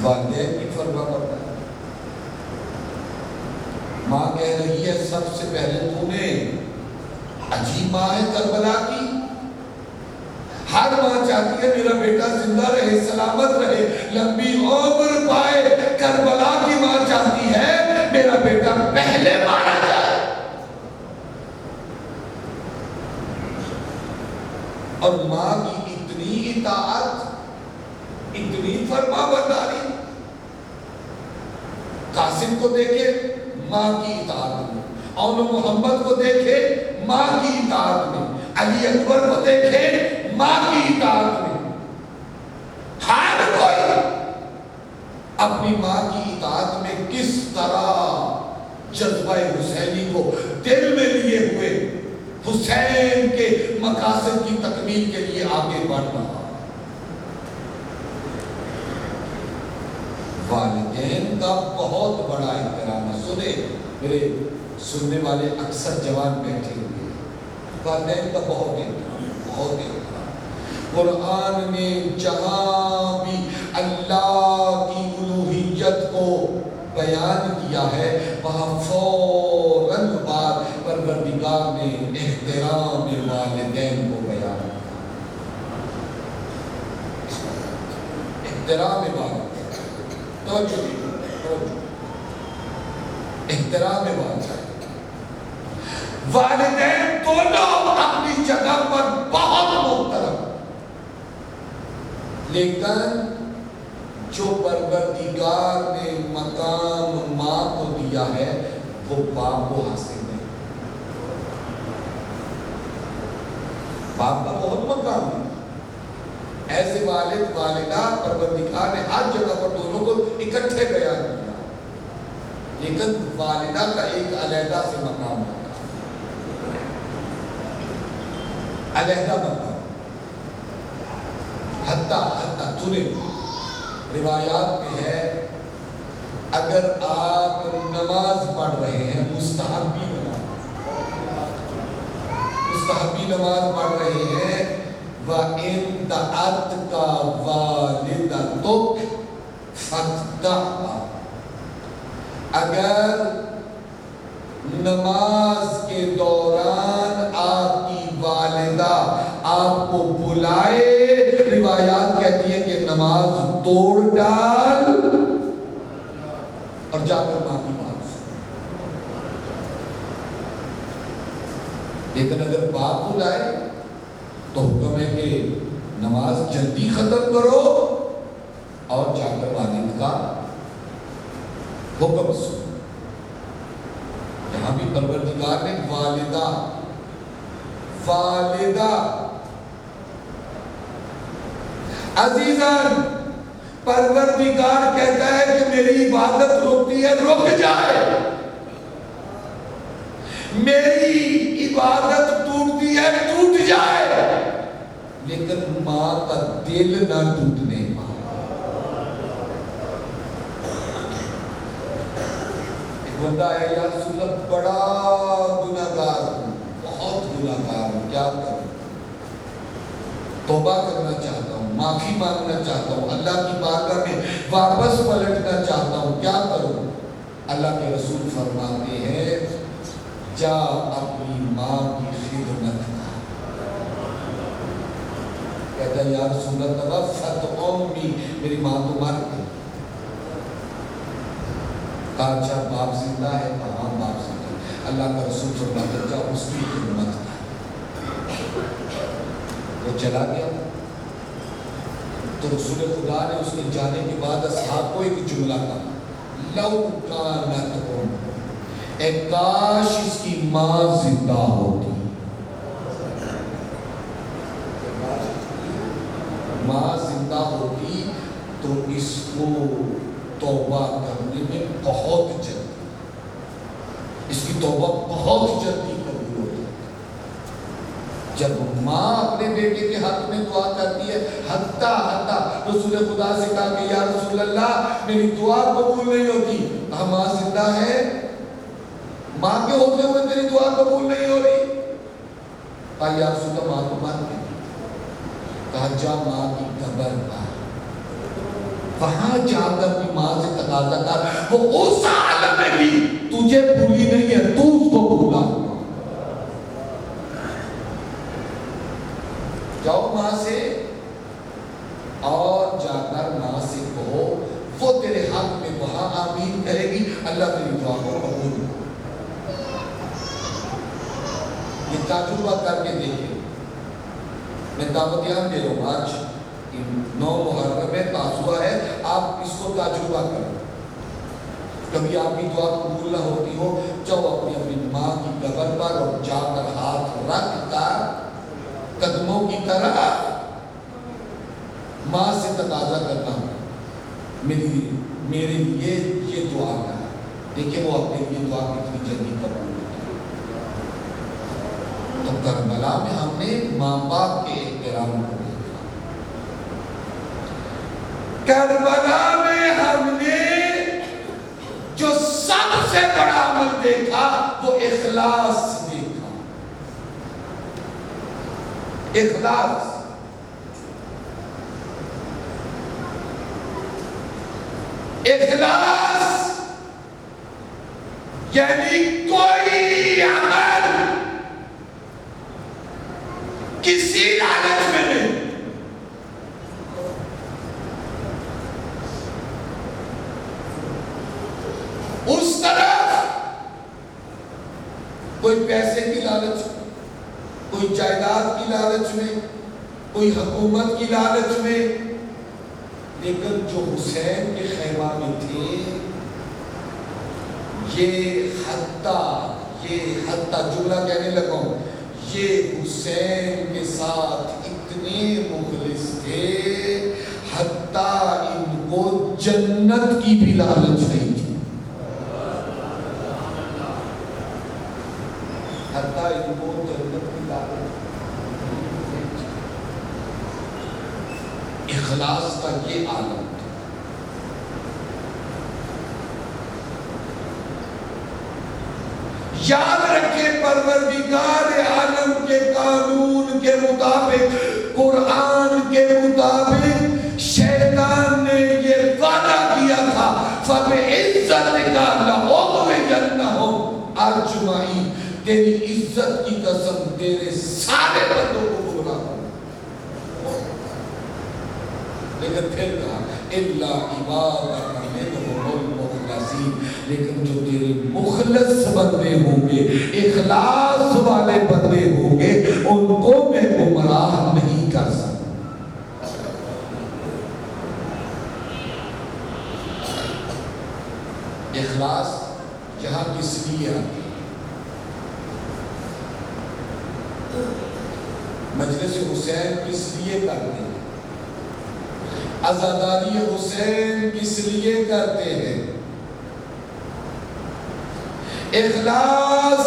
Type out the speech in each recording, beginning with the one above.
والدین کی فرما برداری۔ ماں کہہ رہی ہے سب سے پہلے تو نے، عجیب ماں ہے کربلا کی، ہر ماں چاہتی ہے میرا بیٹا زندہ رہے، سلامت رہے، لمبی عمر پائے۔ کربلا کی ماں چاہتی ہے میرا بیٹا پہلے مارا جائے، اور ماں کی اتنی اطاعت، اتنی فرما برداری۔ قاسم کو دیکھے ماں کی اطاعت میں، اون محمد کو دیکھے ماں کی اطاعت میں، علی اکبر کو دیکھے ماں کی اطاعت میں۔ ہر کوئی اپنی ماں کی اطاعت میں کس طرح جذبہ حسینی کو دل میں لیے ہوئے حسین کے مقاصد کی تکمیل کے لیے آگے بڑھ رہا۔ والدین کا بہت بڑا احترام ہے۔ سنے میرے سننے والے اکثر جوان بیٹھے ہوئے، والدین کا بہت احترام، بہت احترام۔ قرآن نے جہاں بھی اللہ کی الوہیت کو بیان کیا ہے وہاں فوراً بعد پروردگار نے احترام والدین کو بیان کیا۔ احترام والدین، احترام والدین دونوں اپنی جگہ پر بہت محترم، لیکن جو پروردگار نے مقام ماں کو دیا ہے وہ باپ کو حاصل نہیں۔ باپ کا بہت مقام ہے، ایسے والد والدہ پروردگار نے ہر جگہ پر دونوں کو اکٹھے بیان کیا، لیکن والدہ کا ایک علیحدہ سے مقام ہوتا ہے، علیحدہ مقام۔ حتیٰ سنیں روایات میں ہے اگر آپ نماز پڑھ رہے ہیں، مستحبی نماز پڑھ رہے ہیں، وَإِن دَعَتْكَ وَالِدَتُكَ فَاتَّقْهَا، اگر نماز کے دوران آپ کی والدہ آپ کو بلائے، روایات کہتی ہے کہ نماز توڑ ڈال اور جا کر ماں کی بات سن۔ لیکن اگر باپ بلائے تو حکم ہے کہ نماز جلدی ختم کرو اور جا کر والد کا حکم سنو۔ یہاں بھی پروردگار نے والدہ عزیزان، پروردگار کہتا ہے کہ میری عبادت رکتی ہے، رک جائے، میری عبادت ٹوٹتی ہے، ٹوٹ جائے، لیکن ماں کا دل نہ ٹوٹنے پائے۔ ایک بندہ ہے یا رسول اللہ بڑا گناہگار ہوں، بہت گناہگار ہوں، کیا کروں؟ توبہ کرنا چاہتا ہوں، معافی مانگنا چاہتا ہوں، اللہ کی بارگاہ میں واپس پلٹنا چاہتا ہوں، کیا کروں؟ اللہ کے رسول فرماتے ہیں جا اپنی ماں کی خدمت کر۔ کہتا ہے یا رسول اللہ توفت امی، میری ماں تو مر گئی۔ کہا اچھا باپ زندہ ہے؟ ہاں باپ زندہ ہے۔ اللہ کا رسول فرماتا ہے جا اس کی خدمت کر۔ وہ چلا گیا تو رسول خدا نے اس کے جانے کے بعد اصحاب کو ایک جملہ کہا، لو کانت ام، اے کاش اس کی ماں زندہ ہوتی، ماں زندہ ہوتی تو اس کو توبہ کرنے میں بہت جلدی، اس کی توبہ بہت جلدی قبول ہوتی۔ جب ماں اپنے بیٹے کے حق میں دعا کرتی ہے، حتیٰ رسول خدا سے کہا کہ یا رسول اللہ میری دعا قبول نہیں ہوتی، کہا ماں زندہ ہے، ماں کے ہوتے ہوئے تیری دعا قبول نہیں ہو رہی؟ کہا یا رسول اللہ ماں تو مر گئی۔ کہا جا ماں کی قبر پر وہاں جا کر اپنی ماں سے تقاضا کر، وہ اس عالم میں بھی تجھے بھولی نہیں ہے، تو اس کو بھولا۔ جاؤ ماں سے اور جا کر ماں سے کہو، وہ تیرے حق میں وہاں آمین کرے گی، اللہ تیری دعا کو قبول کرے۔ یہ تجربہ کر کے دیکھیں۔ میں دعوت یہاں دے رہا ہوں، آج 9 محرم میں تاسوعہ ہے، آپ اس کو تجربہ کریں۔ کبھی آپ کی دعا قبول نہ ہوتی ہو، جاؤ اپنی ماں کی قبر پر اور جا کر ہاتھ رکھ کر قدموں کی طرح ماں سے تقاضا کرنا، میرے لیے یہ دعا ہے۔ دیکھیں وہ اپنے لیے دعا کتنی جلدی قبول ہوتی ہے۔ تو کربلا میں ہم نے ماں باپ کے احترام کو دیکھا، کربلا میں ہم نے جو سب سے بڑا عمل دیکھا وہ اخلاص دیکھا۔ اخلاص، اخلاص یعنی کوئی عمل کسی لالچ میں نہیں، اس طرف کوئی پیسے کی لالچ میں، کوئی جائیداد کی لالچ میں، کوئی حکومت کی لالچ میں، لیکن جو حسین کے خیمہ میں تھے، یہ حتیٰ جملہ کہنے لگا ہوں، یہ حسین کے ساتھ اتنے مخلص تھے حتیٰ ان کو جنت کی بھی لالچ نہیں تھی، حتیٰ ان کو جنت کی لالچ نہیں تھی۔ اخلاص کا یہ عالم تھا۔ یاد رکھیں پروردگار عالم کے قانون کے مطابق، قرآن کے مطابق شیطان نے یہ وعدہ کیا تھا فَبِعِزَّتِكَ لَأُغْوِيَنَّهُمْ أَجْمَعِينَ، تیری عزت کی قسم تیرے سارے بندوں کو گمراہ کروں، لیکن پھر کہا إِلَّا عِبَادَكَ مِنْهُمُ الْمُخْلَصِينَ، لیکن جو تیرے مخلص بندے ہوں گے، اخلاص والے بندے ہوں گے، ان کو میں گمراہ نہیں کر سکتا۔ اخلاص یہاں کس لیے آتی ہے؟ مجلس حسین کس لیے کرتے ہیں؟ عزاداری حسین کس لیے کرتے ہیں؟ اخلاص،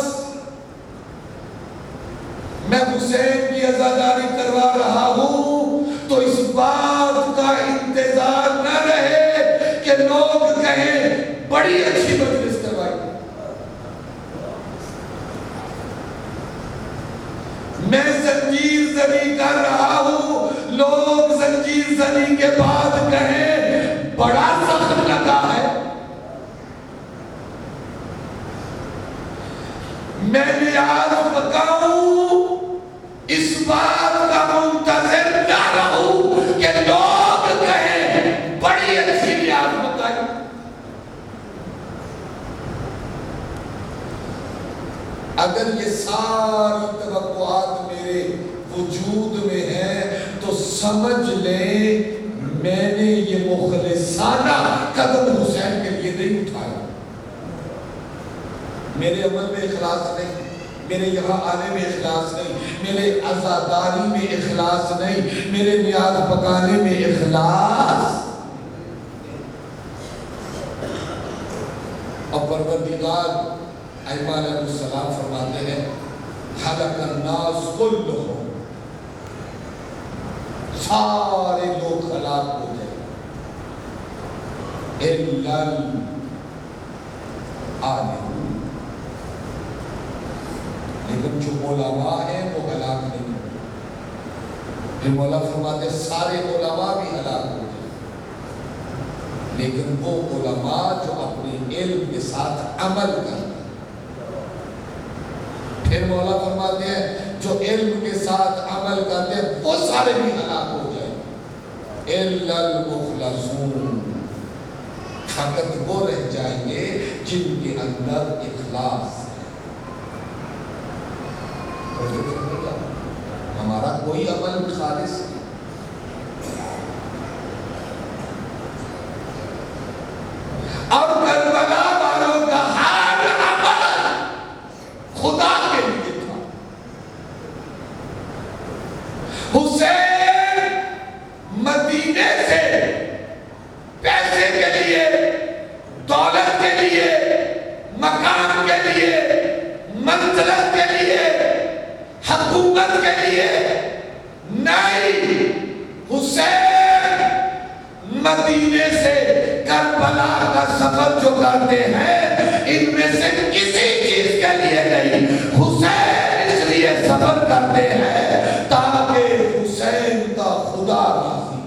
میں حسین کی عزاداری کروا رہا ہوں تو اس بات کا انتظار نہ رہے کہ لوگ کہیں بڑی اچھی مجلس کروائی، میں زنجیر زنی کر رہا ہوں، لوگ زنجیر زنی کے بعد کہیں بڑا سخت لگا ہے، میں نیاز پکاؤں اس بات کا منتظر نہ رہوں کہ لوگ کہیں بڑی اچھی نیاز پکائی۔ اگر یہ ساری توقعات میرے وجود میں ہیں تو سمجھ لیں میں نے یہ مخلصانہ قدم حسین کے لیے نہیں اٹھایا، میرے عمل میں اخلاص نہیں، میرے یہاں آنے میں اخلاص نہیں، میرے عزاداری میں اخلاص نہیں، میرے نیاز پکانے میں اخلاص۔ اور پروردگار ائمہ علیہ السلام فرماتے ہیں حلق الناس کلہم، سارے لوگ ہلاک ہو جائیں الا العالم، لیکن جو علماء ہیں وہ ہلاک نہیں ہوتے۔ پھر مولا فرماتے ہیں سارے علماء بھی ہلاک ہو جائیں لیکن وہ علماء جو اپنے علم کے ساتھ عمل کرتے ہیں، پھر مولا فرماتے ہیں جو علم کے ساتھ عمل کرتے ہیں وہ سارے بھی ہلاک ہو جائیں گے، الا المخلصون، فقط وہ رہ جائیں گے جن کے اندر اخلاص ہے۔ ہمارا کوئی عمل خالص نہیں، اور کربلا والوں کا ہر عمل خدا کے لیے تھا۔ حسین مدینے سے پیسے کے لیے، دولت کے لیے، مکان کے لیے، منزلت کے لیے، حکومت کے لیے نہیں، حسین مدینے سے کربلا کا سفر جو کرتے ہیں ان میں سے کسی چیز کے لیے نہیں، حسین اس لیے سفر کرتے ہیں تاکہ حسین کا خدا راضی،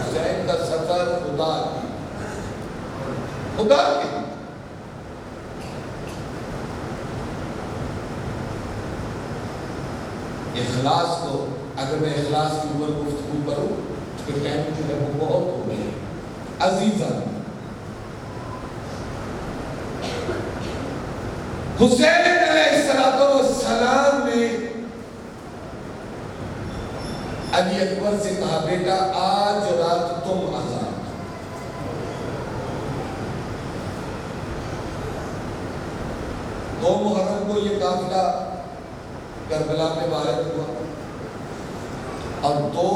حسین کا سفر خدا کے اخلاص کو، اگر میں اخلاص کی اوپر گفتگو کروں تو پھر ٹائم جو ہے وہ بہت ہو گئی۔ عزیزاً، حسین علیہ السلام نے علی اکبر سے کہا بیٹا آج رات تم آزاد، دو محرم کو یہ قافلہ کربلا میں وارد ہوا اور دو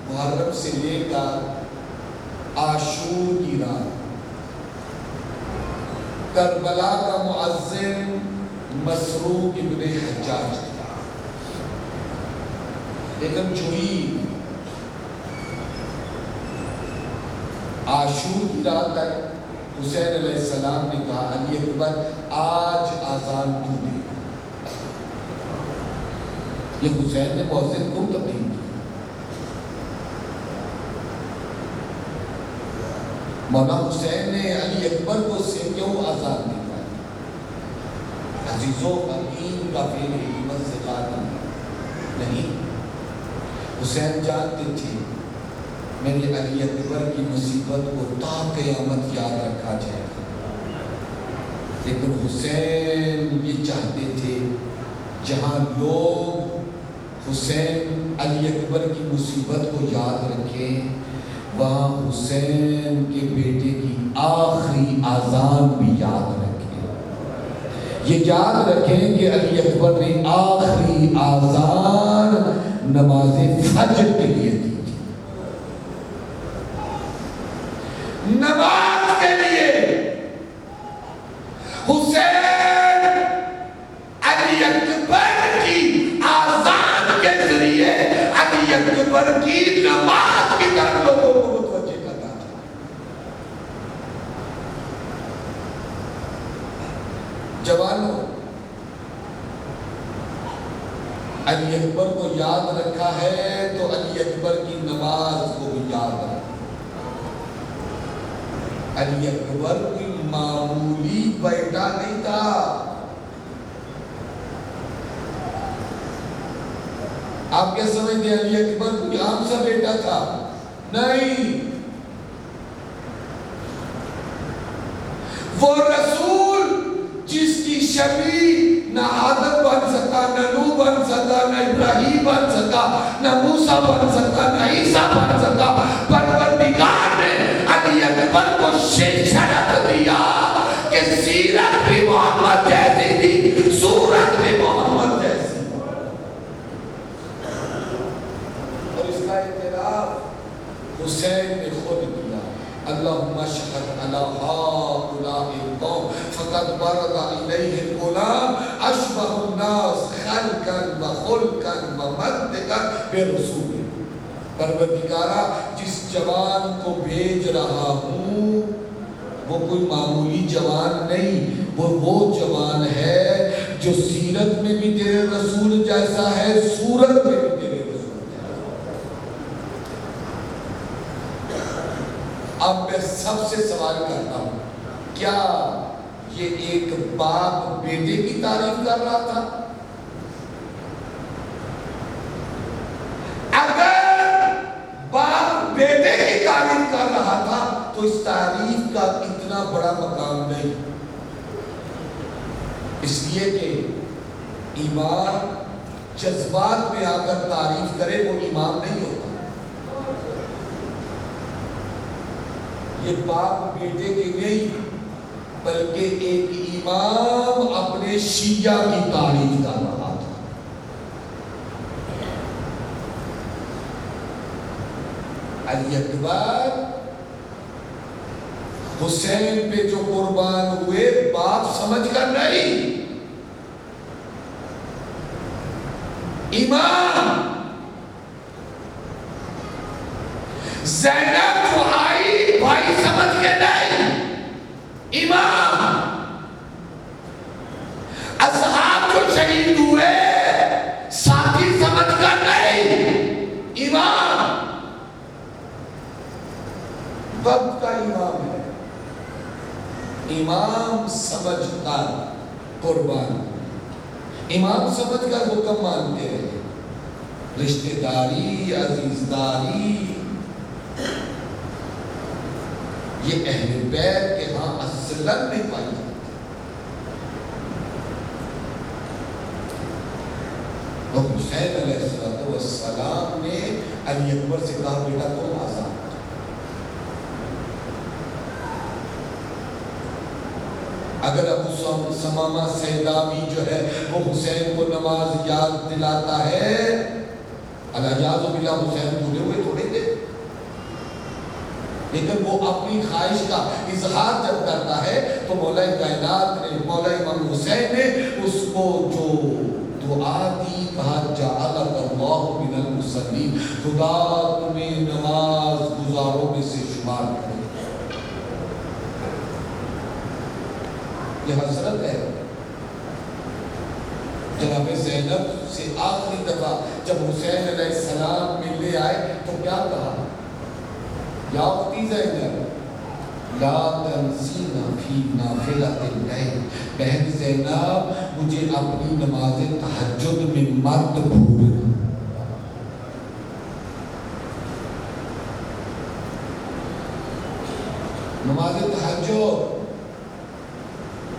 محرم سے لے کر عاشور کی رات کربلا کا مؤذن مسروق ابن حجاج تھا، لیکن چوئی عاشور کی رات تک حسین علیہ السلام نے کہا علی اکبر آج آزان تو دے، یہ حسین نے مؤذن کو تبدیل کیا۔ مولا حسین نے علی اکبر کو سے کیوں آزاد نہیں کیا؟ عزیزو امین کا فعل حکمت سے قادم نہیں، حسین جانتے تھے میرے علی اکبر کی مصیبت کو تا قیامت یاد رکھا جائے گا، لیکن حسین یہ چاہتے تھے جہاں لوگ حسین علی اکبر کی مصیبت کو یاد رکھیں وہاں حسین کے بیٹے کی آخری آذان بھی یاد رکھیں، یہ یاد رکھیں کہ علی اکبر نے آخری آذان نماز فجر کے لیے دی تھی، نماز کے لیے حسین علی اکبر کی آذان کے ذریعے علی اکبر کی نماز کی طرف لوگوں کو متوجہ کرنا تھا۔ جوانوں، علی اکبر کو یاد رکھا ہے تو علی اکبر کی نماز کو بھی یاد رکھا۔ علی اکبر کوئی معمولی بیٹا نہیں تھا، آپ کیا سمجھتے ہیں علی اکبر کوئی عام سا بیٹا تھا؟ نہیں، وہ رسول جس کی شبیہ نہ آدم بن سکا، نہ نوح بن سکا، نہ ابراہیم بن سکا، نہ موسیٰ بن سکا، نہ عیسیٰ بن سکا، پروردگار نے علی اکبر کو شرط دیا کہ سیرت بھی محمد جیسی تھی، صورت بھی محمد جیسی، اور اس کا اعتراف حسین نے خود کیا۔ اللہم اشہد علی ہؤلاء القوم فقد برز الیہ الغلام اشبہ الناس خلقا وخلقا ومنطقا برسول۔ پروردگارہ جس جوان کو بھیج رہا ہوں وہ کوئی معمولی جوان نہیں، وہ جوان ہے جو سیرت میں بھی تیرے رسول جیسا ہے، صورت میں بھی تیرے رسول جیسا ہے۔ اب میں سب سے سوال کرتا ہوں، کیا یہ ایک باپ بیٹے کی تعریف کر رہا تھا؟ اگر باپ بیٹے کی تعریف کر رہا تھا تو اس تعریف کا اتنا بڑا مقام نہیں، اس لیے کہ ایمان جذبات میں آ کر تعریف کرے وہ ایمان نہیں ہوتا۔ یہ باپ بیٹے کے نہیں بلکہ ایک امام اپنے شیعہ کی تعریف کر رہا تھا۔ علی اکبر حسین پہ جو قربان ہوئے باپ سمجھ کر نہیں، امام۔ زینب جو آئی بھائی سمجھ کے نہیں، امام۔ اصحاب جو شہید ہوئے ساتھی سمجھ کر نہیں، امام۔ وقت کا امام ہے، امام سمجھ کر قربان، امام سمجھ کر حکم مانتے رہے۔ رشتہ داری، عزیزداری، یہ اہل بیت کے ہاں اصلاً نہیں پائی جاتی۔ اور حسین علیہ السلام نے علی اکبر سے کہا بیٹا تم آزاد۔ اگر ابو سمامہ سیداوی جو ہے وہ حسین کو نماز یاد دلاتا ہے، الیاذ باللہ حسین بھولے ہوئے تھوڑے تھے، لیکن وہ اپنی خواہش کا اظہار جب کرتا ہے تو مولا کائنات نے، مولا امام حسین نے اس کو جو دعا دی، کہا جعلک اللہ من المصلین، خدا تمہیں نماز گزاروں میں سے شمار کرے۔ یہ حضرت ہے۔ جناب زینب سے آخری دفعہ جب حسین علیہ السلام ملنے آئے تو کیا کہا؟ یا اختی زینب لا تنسینا فی نافلۃ اللیل، بہن زینب مجھے اپنی نماز تہجد میں مت بھولنا۔ نماز تہجد،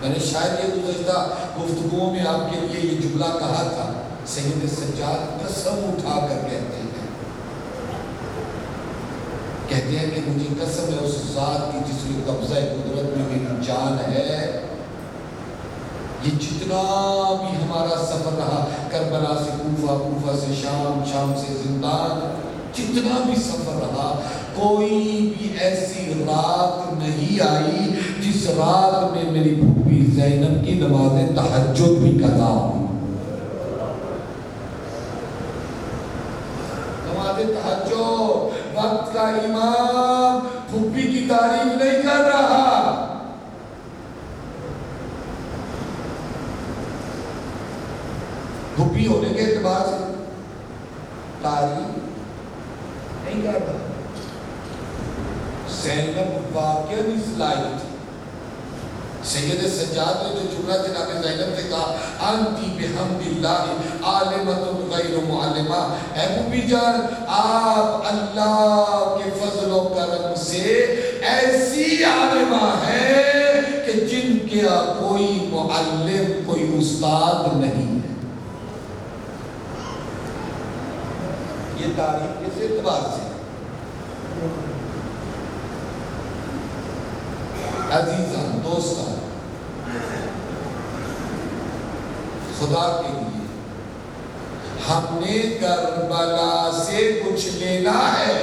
میں نے شاید یہ گزشتہ گفتگو میں آپ کے لیے یہ جملہ کہا تھا، سید سجاد قسم اٹھا کر کہتے ہیں کہ مجھے قسم ہے اس ذات کی جس میں قبضہ قدرت میں میری جان ہے، یہ جتنا بھی ہمارا سفر رہا، کربلا سے کوفہ، کوفہ سے شام، شام سے زندان، جتنا بھی سفر رہا، کوئی بھی ایسی رات نہیں آئی جس رات میں میری پھوپھی زینب کی نماز تہجد بھی قضا ہوئی۔ نماز تہجد، وقت کا امام پھوپھی کی تعریف نہیں کر رہا، پھوپھی ہونے کے اعتبار سے تعریف نہیں کر رہا۔ زینب واقعاً اس لائق تھی۔ سید سجاد نے جو جملہ جناب زینب سے کہا انتی بحمد اللہ عالمۃ غیر معلمہ، اے پھوپھی جان آپ اللہ کے فضل و کرم سے ایسی عالمہ ہیں کہ جن کا کوئی معلم، کوئی استاد نہیں ہے۔ یہ تعریف کس اعتبار سے؟ عزیزان، دوستان، خدا کے لیے ہم نے کربلا سے کچھ لینا ہے۔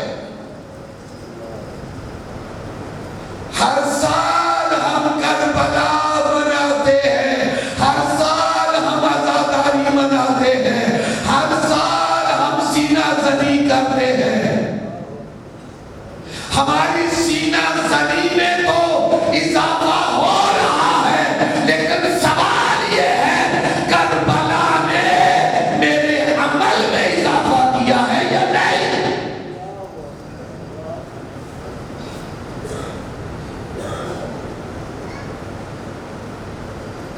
ہر سال ہم کربلا مناتے ہیں، ہر سال ہم آزاداری مناتے ہیں، ہر سال ہم سینہ زنی کرتے ہیں۔ ہماری سینہ زنی میں تو اضافہ ہو رہا ہے، لیکن سوال یہ ہے کربلا نے میرے عمل میں اضافہ کیا ہے یا نہیں؟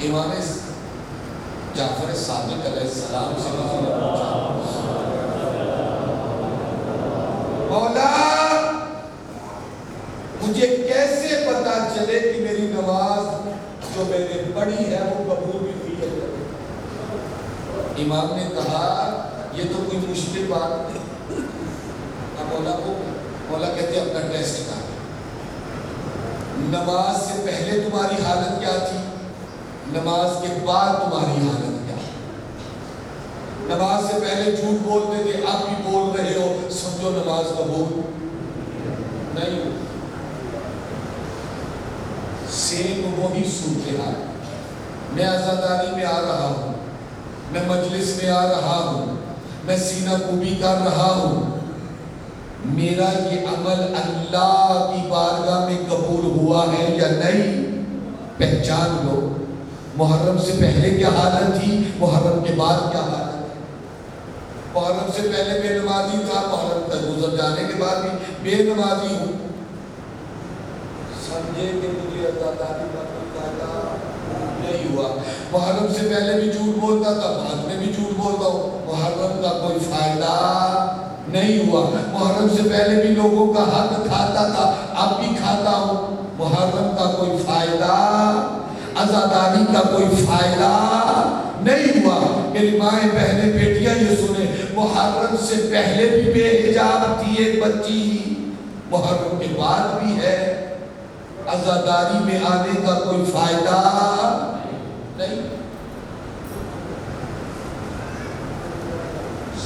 امام جعفر صادق علیہ السلام سے پوچھا، مولا مجھے کیسے پتا چلے کہ میری نماز جو میں نے پڑھی ہے وہ قبول بھی ہوئی ہے؟ امام نے کہا یہ تو کوئی مشکل بات نہیں۔ مولا کہتے اپنا ٹیسٹ کر، نماز سے پہلے تمہاری حالت کیا تھی، نماز کے بعد تمہاری حالت کیا؟ نماز سے پہلے جھوٹ بولتے تھے، اب بھی بول رہے ہو، سمجھو نماز قبول نہیں ہو۔ سیم وہی صورتحال، میں عزاداری میں آ رہا ہوں، میں مجلس میں آ رہا ہوں، میں سینہ کوبی کر رہا ہوں، میرا یہ عمل اللہ کی بارگاہ میں قبول ہوا ہے یا نہیں؟ پہچان لو، محرم سے پہلے کیا حالت تھی، محرم کے بعد کیا حالت ہے۔ محرم سے پہلے بے نمازی تھا، محرم تک گزر جانے کے بعد بھی بے نمازی ہوں، سمجھے کہ مجھے عزاداری کا کوئی فائدہ نہیں ہوا۔ محرم سے پہلے بھی جھوٹ بولتا تھا، بعد میں بھی جھوٹ بولتا ہوں، محرم کا کوئی فائدہ نہیں ہوا۔ محرم سے پہلے بھی لوگوں کا حق کھاتا تھا، اب بھی کھاتا ہوں، محرم کا کوئی فائدہ، عزاداری کا کوئی فائدہ نہیں ہوا۔ میری مائیں بہنیں بیٹیاں یہ سنیں، محرم سے پہلے بھی بے حجاب تھی ایک بچی، محرم کے بعد بھی ہے، عزاداری میں آنے کا کوئی فائدہ نہیں۔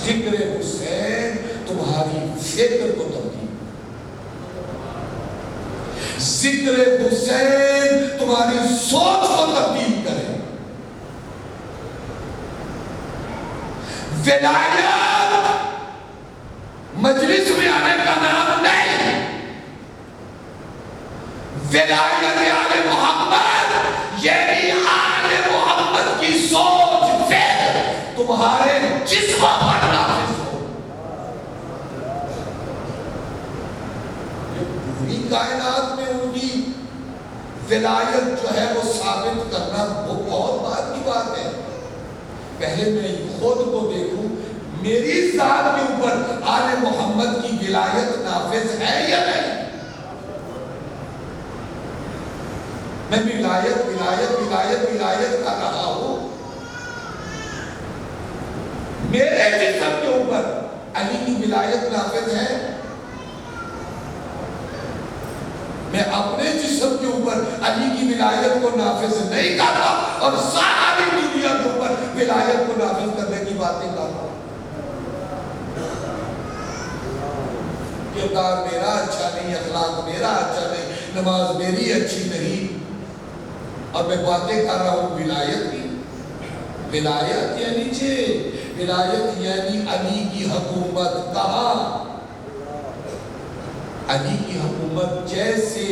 ذکر حسین تمہاری فکر کو تبدیل، ذکر حسین تمہاری سوچ کو تبدیل کرے۔ ولایت مجلس میں آنے کا نام نہیں، ولایت آل محمد یعنی آل محمد کی سوچ فکر تمہارے جسم پر نافذ ہو۔ پوری کائنات میں ان کی ولایت جو ہے وہ ثابت کرنا وہ بہت بات کی بات ہے۔ پہلے میں خود کو دیکھوں، میری ذات کے اوپر آل محمد کی ولایت نافذ ہے یا نہیں؟ میں ولایت ولایت ولایت ولایت کر رہا ہوں، میرے جسم کے اوپر علی کی ولایت نافذ ہے؟ میں اپنے جسم کے اوپر علی کی ولایت کو نافذ نہیں کرتا اور ساری دنیا کے اوپر ولایت کو نافذ کرنے کی باتیں کرتا ہوں۔ کردار میرا اچھا نہیں، اخلاق میرا اچھا نہیں، نماز میری اچھی نہیں، اور میں باتیں کر رہا ہوں ولایت کی۔ ولایت یعنی ولایت یعنی علی کی حکومت کہاں؟ علی کی حکومت جیسے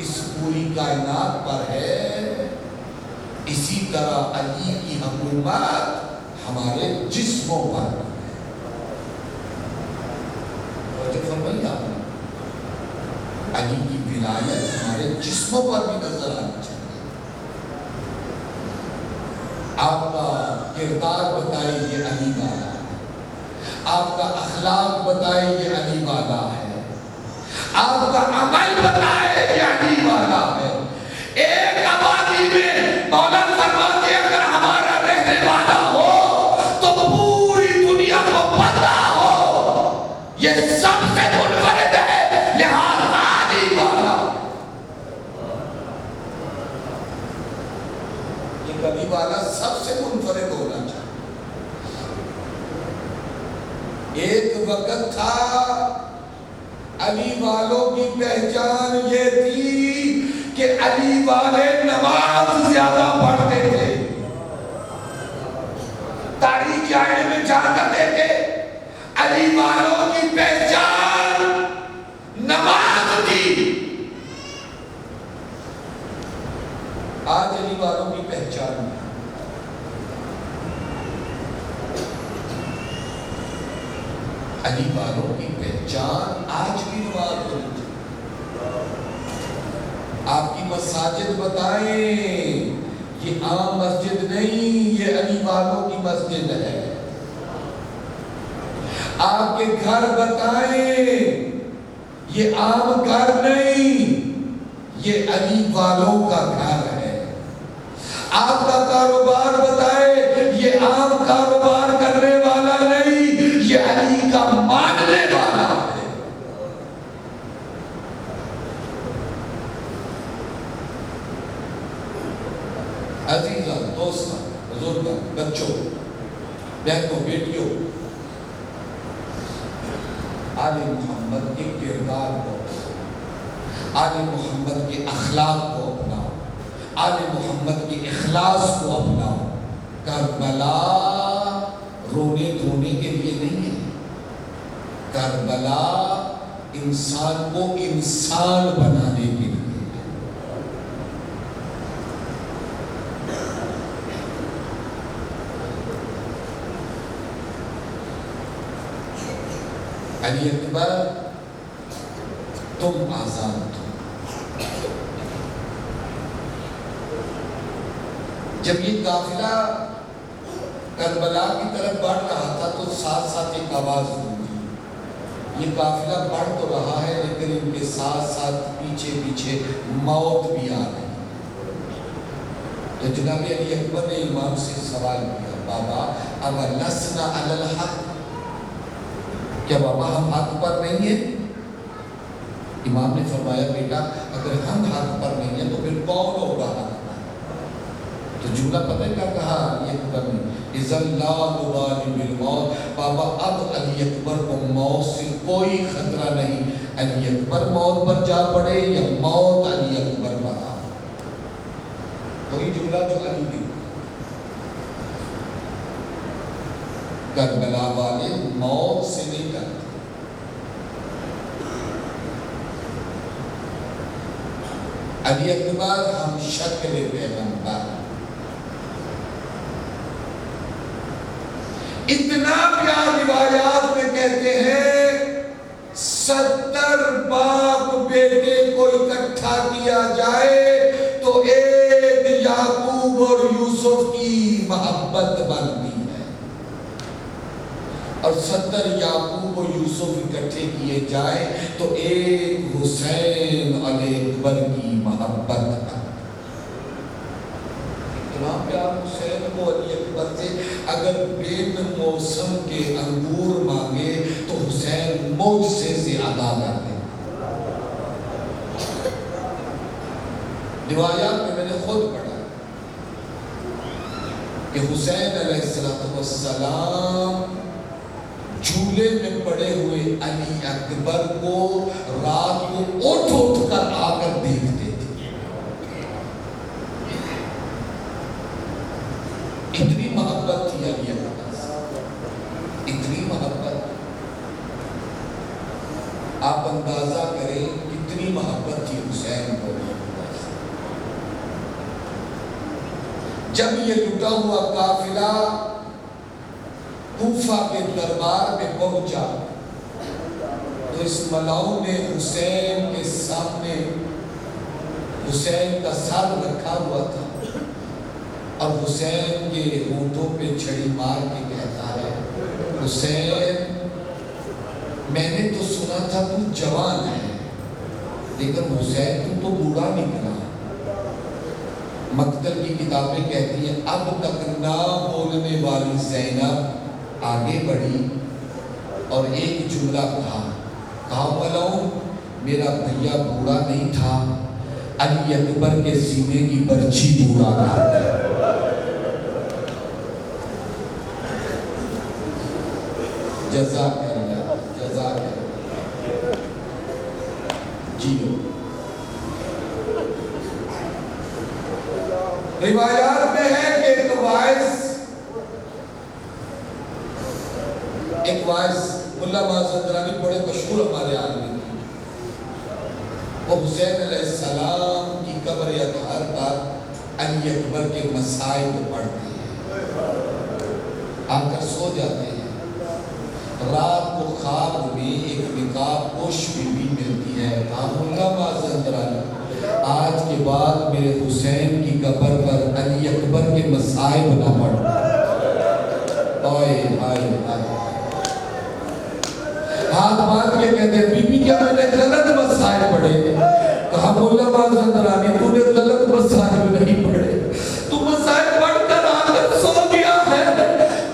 اس پوری کائنات پر ہے، اسی طرح علی کی حکومت ہمارے جسموں پر ہے۔ توجہ فرمائیے آپ نے، علی کی ولایت ہمارے جسموں پر بھی نظر آنی چاہیے۔ آپ کا کردار بتائے یہ علی والا ہے، آپ کا اخلاق بتائے یہ علی والا ہے، آپ کا عمل بتائے یہ علی والا ہے۔ ایک آبادی میں مولا فرماتے اگر ہمارا رہنے والا ہو تو پوری دنیا کو پتہ ہو یہ سب سے منفرد ہے، لہذا علی والا۔ یہ علی والا سب سے منفرد ہونا چاہیے۔ ایک وقت تھا علی والوں کی پہچان یہ تھی کہ علی والے نماز زیادہ پڑھتے تھے، تاریخ آئینے میں جا کرتے تھے۔ علی والوں کی پہچان نماز تھی۔ آج علی والوں کی پہچان علی والوں کی پہچان آج بھی نماز ہونی چاہیے۔ آپ کی مساجد بتائیں یہ عام مسجد نہیں، یہ علی والوں کی مسجد ہے۔ آپ کے گھر بتائیں، یہ عام گھر نہیں، یہ علی والوں کا گھر ہے۔ آپ کا کاروبار بتائے، یہ عام کاروبار کرنے والا نہیں، یہ علی کا ماننے والا ہے۔ عزیزاں، دوستاں، بزرگاں، بچوں، بہنوں، بیٹیوں، آل محمد کے کردار کو، آل محمد کے اخلاق کو اپناؤ، آل محمد کے اخلاص کو اپناؤ۔ کربلا رونے دھونے کے لیے نہیں ہے، کربلا انسان کو انسان بنانے کے لیے ہے۔ علی اکبر، تم آزاد ہو۔ جب یہ قافلہ کربلا کی طرف بڑھ رہا تھا تو ساتھ ساتھ ایک آواز گونجی۔ یہ قافلہ بڑھ تو رہا ہے لیکن ان کے ساتھ ساتھ پیچھے پیچھے موت بھی آ رہی۔ تو جناب علی اکبر نے امام سے سوال کیا، بابا اولسنا علی الحق، کیا بابا ہم حق پر نہیں ہیں؟ امام نے فرمایا، بیٹا اگر ہم حق پر نہیں ہیں تو پھر کون ہوگا حق پر؟ تو جملہ پتہ کیا کہا علی اکبر نے، اذن لا نبالی بالموت، بابا اب علی اکبر کو موت سے کوئی خطرہ نہیں، علی اکبر موت پر جا پڑے یا موت علی اکبر پر آ۔ وہی جملہ جو علی نے، کربلا والے موت سے نہیں کرتے۔ علی اکبر ہم شکل پیغمبر، اتنا پیار روایات میں کہتے ہیں 70 باپ بیٹے کو اکٹھا کیا جائے تو ایک یعقوب اور یوسف کی محبت بنتی ہے، اور 70 یعقوب اور یوسف اکٹھے کیے جائے تو ایک حسین علیہ اکبر کی محبت بنتی ہے۔ اتنا پیار حسین کو علی اکبر سے، اگر بین موسم کے انگور مانگے تو حسین مجھ سے زیادہ کر دے۔ روایات میں میں نے خود پڑھا کہ حسین علیہ السلام جھولے میں پڑے ہوئے علی اکبر کو رات کو اٹھ اٹھ کر آ کر دیکھتے تھے۔ اتنی محبت تھی علی اکبر سے، اتنی محبت، آپ اندازہ کریں کتنی محبت تھی حسین کو۔ جب یہ لٹا ہوا قافلہ کوفہ کے دربار میں پہنچا تو اس ملاؤں نے حسین کے سامنے حسین کا سر رکھا ہوا تھا اور حسین کے ہونٹوں پہ چھڑی مار کے کہتا ہے، حسین میں نے تو سنا تھا تو جوان ہے لیکن حسین تو بوڑھا نکلا۔ مقتل کی کتابیں کہتی ہیں اب تک نہ بولنے والی زینب آگے بڑھی اور ایک جملہ کہا ملاؤں میرا بھیا بوڑھا نہیں تھا، علی اکبر کے سینے کی برچھی بوڑھا تھا۔ جزاک اللہ، جزاک اللہ، جیو۔ روایات میں ہے کہ ایک وائز ملا معزدرانی بڑے مشہور ہمارے عالمی تھے، وہ حسین علیہ السلام کی قبر اطہر پر علی اکبر کے مسائل پڑھتے ہیں، آ کر سو جاتے ہیں۔ رات کو خواب میں ایک نقاب پوش بھی ملتی ہے، کہا ملا معزدرانی آج کے کے بعد میرے حسین کی قبر پر علی اکبر کے مصائب نہ پڑھ. آئے آئے آئے ہاتھ باندھ کے کہتے ہیں بی بی کیا میں نے غلط مصائب پڑھے؟ کہا مولا معذرانی تو نے غلط مصائب نہیں پڑھے، تو مصائب پڑھ کر آ کر سو گیا ہے،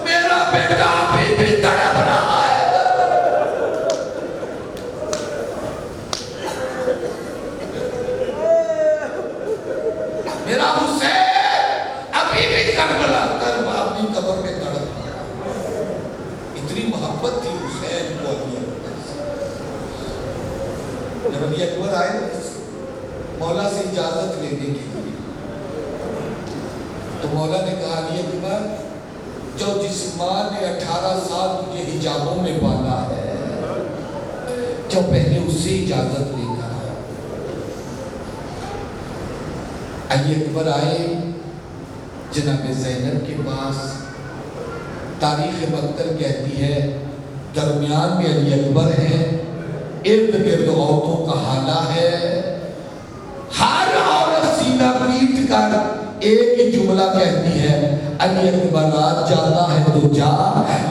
میرا بیٹا ابھی بھی تڑپ رہا ہے. میرا حسین ابھی بھی کربلا کر اپنی قبر میں تڑپ رہا ہے. اتنی محبت تھی حسین کو علی اکبر سے. جب علی اکبر آئے مولا سے اجازت لینے کے لیے تو مولا نے کہا علی اکبر جو جس ماں نے 18 سال تجھے حجابوں میں باندھا ہے جو پہلے اس سے اجازت لے کر آیا. علی اکبر آئے جناب زینب کے پاس. تاریخ مقتل کہتی ہے درمیان میں علی اکبر ہے، ارد گرد عورتوں کا حالہ ہے. ہر عورت سینہ پیٹ کر ایک ہی جملہ کہتی ہے علی اکبر رات جاتا ہے تو جا،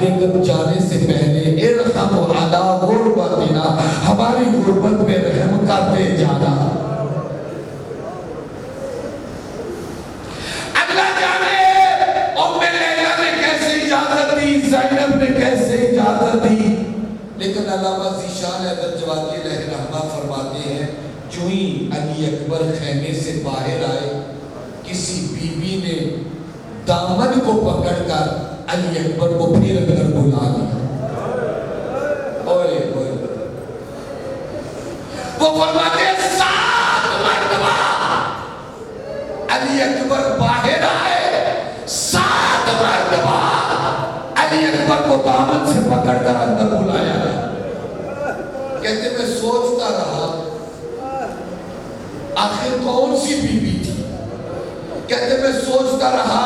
لیکن جانے سے پہلے ارحم علی غربتنا، ہماری غربت پہ رحم کرتے جانا. اللہ جانے ام لیلا نے کیسے اجازت دی، زینب نے کیسے اجازت دی، لیکن علامہ ذیشان حضرت جوادی علیہ رحمہ فرماتے ہیں جو ہی علی اکبر خیمے سے باہر آئے کسی بی بی نے دامن کو پکڑ کر علی اکبر کو پھر اندر بلا لیا. اوئے اوئے وہ فرماتے ہیں 7 مرتبہ علی اکبر باہر آئے، 7 مرتبہ علی اکبر کو دامن سے پکڑ کر اندر بلایا. کہتے میں سوچتا رہا آخر کون سی بی بی تھی. کہتے میں سوچتا رہا،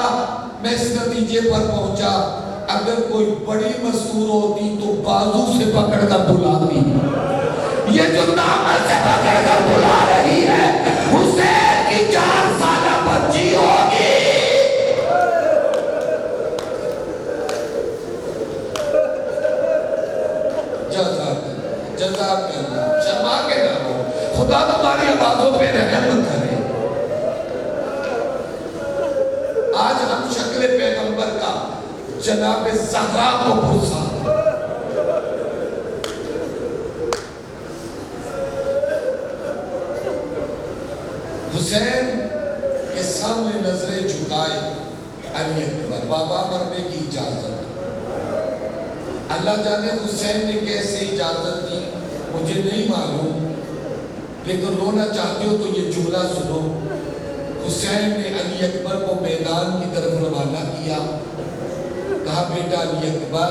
میں اس نتیجے پر پہنچا اگر کوئی بڑی مستور ہوتی تو بازو سے پکڑ کر بلاتی. یہ جو دامن سے پکڑ کر بلا رہی ہے حسین کی 4 سالہ بچی ہوگی. جزاک اللہ شرما کے نہ ہو، خدا تمہاری آوازوں پہ رحم کرے. آج ہم شکل پیغمبر کا جناب زہرا کو بھوسا. حسین کے سامنے نظریں جھکائے علی اکبر. بابا مرنے کی اجازت. اللہ جانے حسین نے کیسے اجازت دی مجھے نہیں معلوم، لیکن رونا چاہتے ہو تو یہ جملہ سنو. حسین نے علی اکبر کو میدان کی طرف روانہ کیا. کہا بیٹا علی اکبر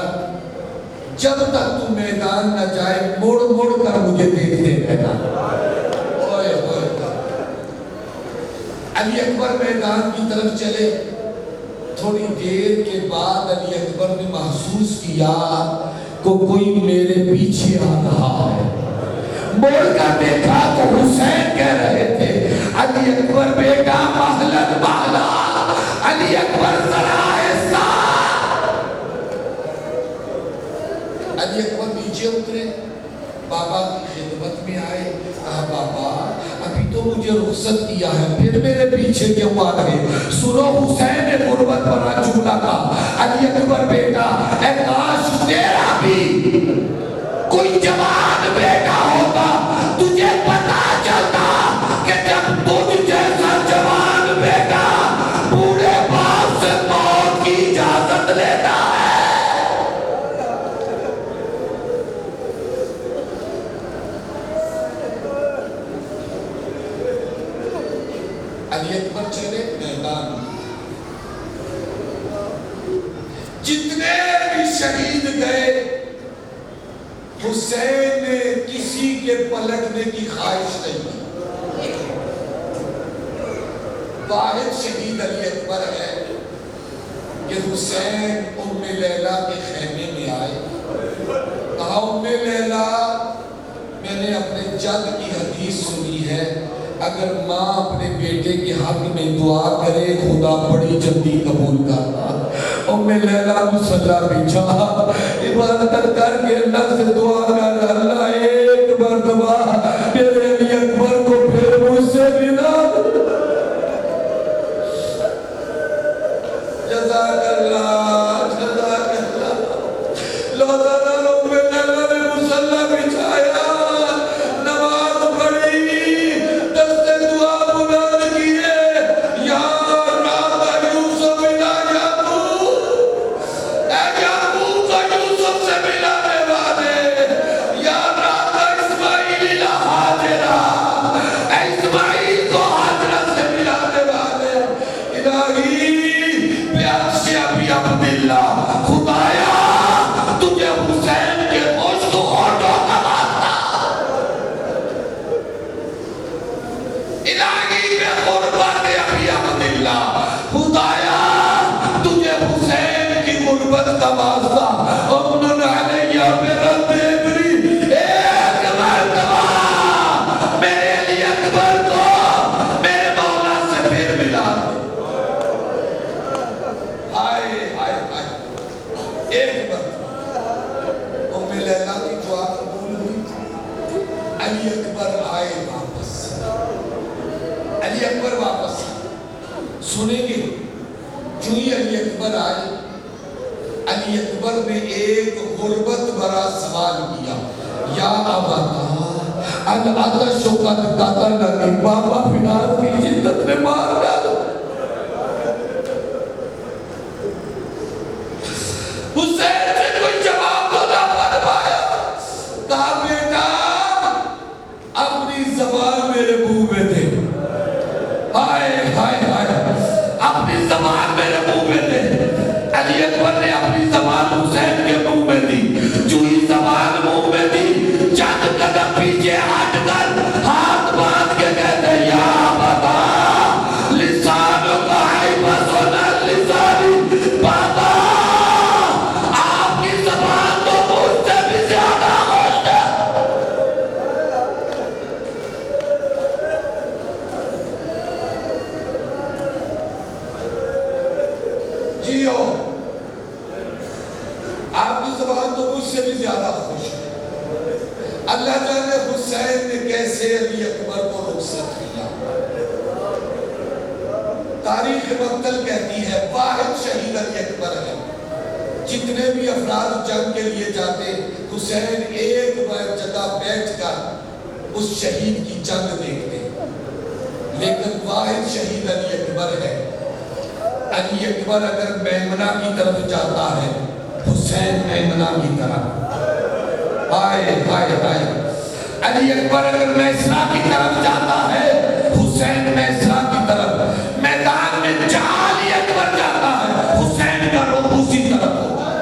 جب تک تو میدان نہ جائے مڑ مڑ کر مجھے دیکھتے رہنا. علی اکبر میدان کی طرف چلے. تھوڑی دیر کے بعد علی اکبر نے محسوس کیا کہ کوئی میرے پیچھے آ رہا ہے. مڑ کر دیکھا تو حسین کہہ رہے تھے علی اکبر بیٹا محلت محلا، علی اکبر ذرا ایسا. علی اکبر نیچے اترے، بابا کی خدمت میں آئے. کہا بابا ابھی تو مجھے رخصت کیا ہے پھر میرے پیچھے کیوں آ رہے؟ سنو حسین نے غربت پر نہ جھولا کہا علی اکبر بیٹا اے کاش تیرا بھی کوئی جوان بیٹا ہوتا، تجھے پتا چلتا کہ جب تجھ جیسا جوان بیٹا بوڑھے باپ سے موت کی اجازت لیتا ہے. علی اکبر چلے میدان. جتنے بھی شہید گئے حسین نے کسی کے پلٹنے کی خواہش نہیں کی. واحد شہید علی اکبر ہے کہ حسین ام لیلا کے خیمے میں آئے. کہا ام لیلا میں نے اپنے جد کی حدیث سنی ہے اگر ماں اپنے بیٹے کے حق میں دعا کرے خدا بڑی جلدی قبول کرنا. ام لیلا مصلی بچھا عبادت کر کے اللہ سے دعا کر اللہ ایک مرتبہ میرے علی اکبر کو پھر مجھ سے ملا. جزاک اللہ جزاک اللہ. لوزانہ ام لیلا نے مصلی بچھایا نماز پڑھی دستے دعا بلند کیے یا رات یوسف ملا یعقوب اے یعقوب کو یوسف سے ملانے والے یا رات اسماعیل الہ حاجرہ اے اسماعیل کو حاجرہ سے ملانے والے الہی پیار سے ابھی عبداللہ خدایا تجھے حسین کے گوشت ہونٹوں کا واسطہ الہی بے غربت ابھی عبداللہ خدایا تجھے حسین کی غربت کا واسطہ امن علیہ برد ابری ایک مرتبہ میرے علی اکبر کو میرے مولا سے پھر ملا دے. ہائے ہائے ہائے ایک مرتبہ ام لیلا کی دعا قبول ہوئی. علی اکبر آئے واپس. علی اکبر واپس سنیں گے جو ہی علی اکبر آئے علی اکبر نے ایک غربت بھرا سوال کیا یا ابتا العطش قد قتلنی بابا فنار کی جدت میں مار ڈالا. حسین سے کوئی جواب نہ فرمایا. کہا بیٹا اپنی زبان میرے منہ میں دے. ہائے ہائے ہائے اپنی زبان میرے منہ میں دے. علی اکبر نے اپنی زبان حسین کے منہ میں دی. جو ہی زبان منہ میں دی چند قدم پیچھے ہٹ کر ہاتھ باندھ کے کہتے یا بابا لسانوں کا عیبت ہونا لسانی بابا آپ کی زبان تو مجھ سے بھی زیادہ خوش ہے. جیو آپ کی زبان تو مجھ سے بھی زیادہ خوش ہے. اللہ جانے حسین نے کیسے علی اکبر کو رخصت کیا. تاریخ مقتل کہتی ہے واحد شہید علی اکبر ہے. جتنے بھی افراد جنگ کے لیے جاتے حسین ایک بار جگہ بیٹھ کر اس شہید کی جنگ دیکھتے. لیکن واحد شہید علی اکبر ہے. علی اکبر اگر میمنہ کی طرف جاتا ہے حسین میمنہ کی طرف. ہائے ہائے ہائے علی اکبر اگر میسرہ کی طرف جاتا ہے حسین میسرہ کی طرف. میدان میں جہاں علی اکبر جاتا ہے حسین کا رخ اسی طرف ہوتا ہے.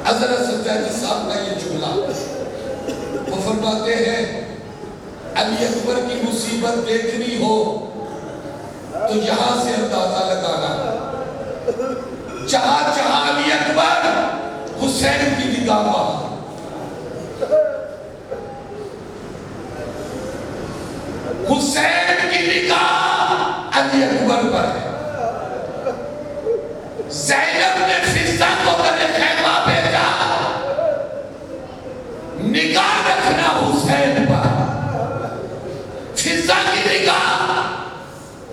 حضرت سجادی صاحب کا یہ جملہ وہ فرماتے ہیں علی اکبر کی مصیبت دیکھنی ہو تو یہاں سے اندازہ لگانا. جہاں جہاں علی اکبر حسین کی نگاہ وہاں. حسین کی نگاہ علی اکبر پر ہے. زینب نے فضہ کو در خیمہ بھیجا نگاہ رکھنا حسین پر. فضہ کی نگاہ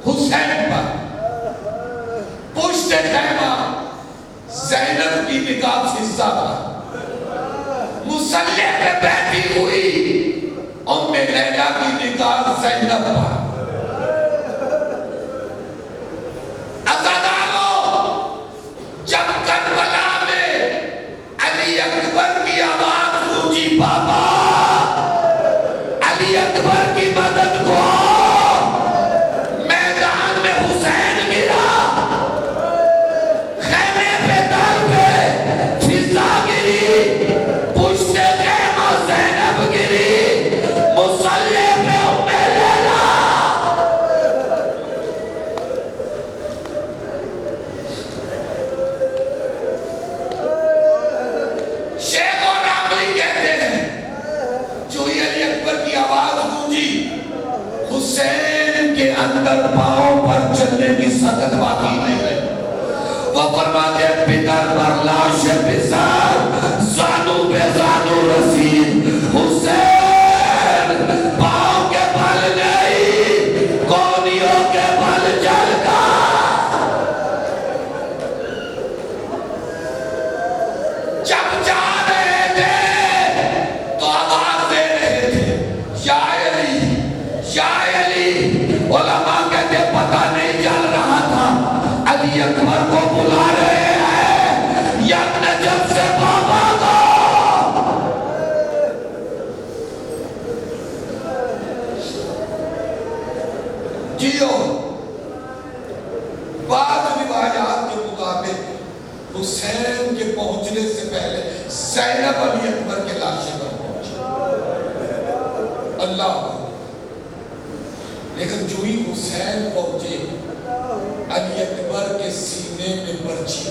حسین پر. پشت خیمہ زینب کی نگاہ فضہ پر. مسلح پہ بیٹھی ہوئی ام لیلا کی نگاہ زینب پر. جب کربلا میں علی اکبر کی آواز گونجی بابا علی اکبر کی مدد کو میدان میں حسین گرا. خیمے پہ در پہ فضہ گری. پشت خیمہ زینب گری. مصلی پہ ام لیلا. شیخ اور راغلی کہتے ہیں جو علی اندر پاؤں پر چلنے کی سخت باقی نہیں ہے. وہ فرماتے ہیں پدر پر لاش بزار زانو بے زانو رسید حسین پاؤں کے بل نہیں کونیوں کے بل جل کا. جب جا رہے تھے تو آواز دے رہے تھے یا علی یا علی. علماء کہتے پتہ نہیں چل رہا تھا علی اکبر کو بلا رہے ہیں یا نجف سے بابا کو. جیو بعض روایات کے مطابق حسین کے پہنچنے سے پہلے زینب علی اکبر کے لاشے پر پہنچی. اللہ لیکن جو ہی حسین پہنچے علی اکبر کے سینے میں برچی